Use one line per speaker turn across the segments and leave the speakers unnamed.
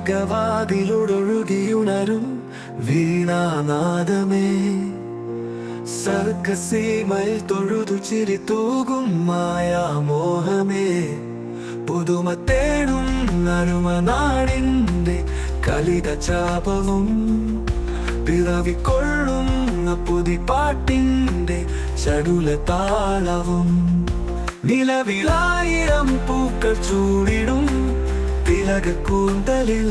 സ്വർഗവാതിലൊഴുകിയുണരും വീണാനാദമേ സർഗസീമയിൽ തൊഴുതു ചിരി തൂകും മായാമോഹമേ പുതുമ തേടും അരുമനാടിൻ്റെ കലിത ചാപവും പിറവിക്കൊള്ളും പുതിപ്പാട്ടിൻ്റെ ചടുല താളവും നിലവിലായിരം പൂക്കൾ ചൂടിടും തിലക കൂന്തലിൽ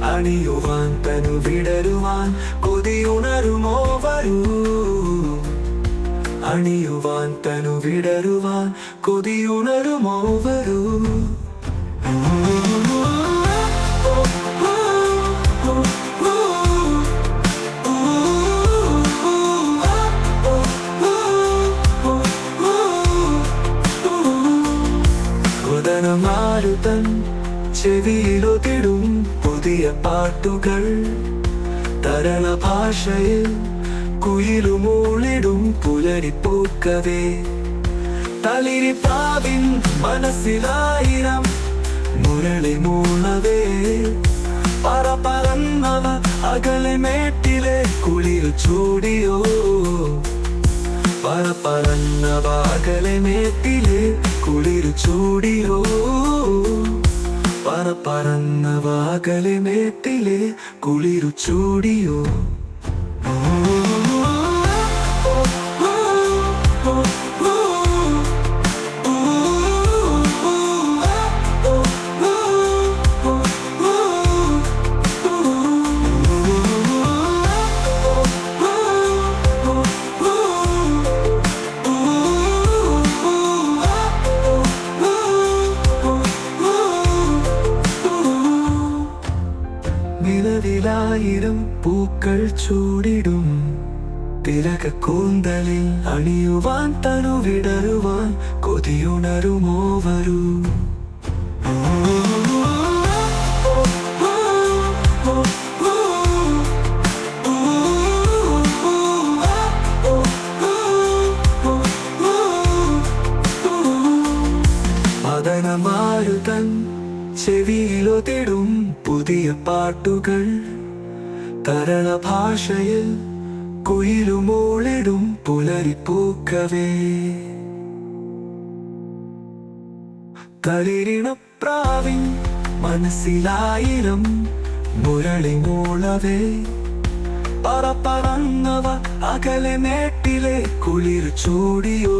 അണിയുവാൻ തനു വിടരുവാൻ കൊതിയുണരുമോ വരൂ അണിയുവാൻ തനു വിടരുവാൻ കൊതിയുണരുമോ വരൂ മാരുതൻ ചെവിയിലൊതിടും പുതിയ പാട്ടുകൾ തരള ഭാഷയിൽ കുയിലുമൂളിടും പുലരിപ്പൂക്കവേ തളിരിപ്പാവിൻ മനസ്സിലായിരം മുരളി മൂളവേ പറന്നവ അകലെ മേട്ടിലെ കുളിർ ചൂടിയോ പറന്നവ അകലെ മേട്ടിലെ കുളിർ ചൂടിയോ പറന്നവ അകലെ മേട്ടിലെ കുളിർ ചൂടിയോ നിലവിലായിരം പൂക്കൾ ചൂടിടും തിലക കൂന്തലിൽ അണിയുവാൻ തനു വിടരുവാൻ കൊതിയുണരുമോ വരൂ മദനമാരുതൻ ചെവിയിലൊതിടും പുതിയ പാട്ടുകൾ തരള ഭാഷയിൽ കുയിലുമൂളിടും പുലരിപ്പൂക്കവേ തളിരിണപ്രാവിൻ മനസ്സിലായിരം മുരളി മൂളവേ പറന്നവ അകലെ നേട്ടിലെ കുളിർ ചൂടിയോ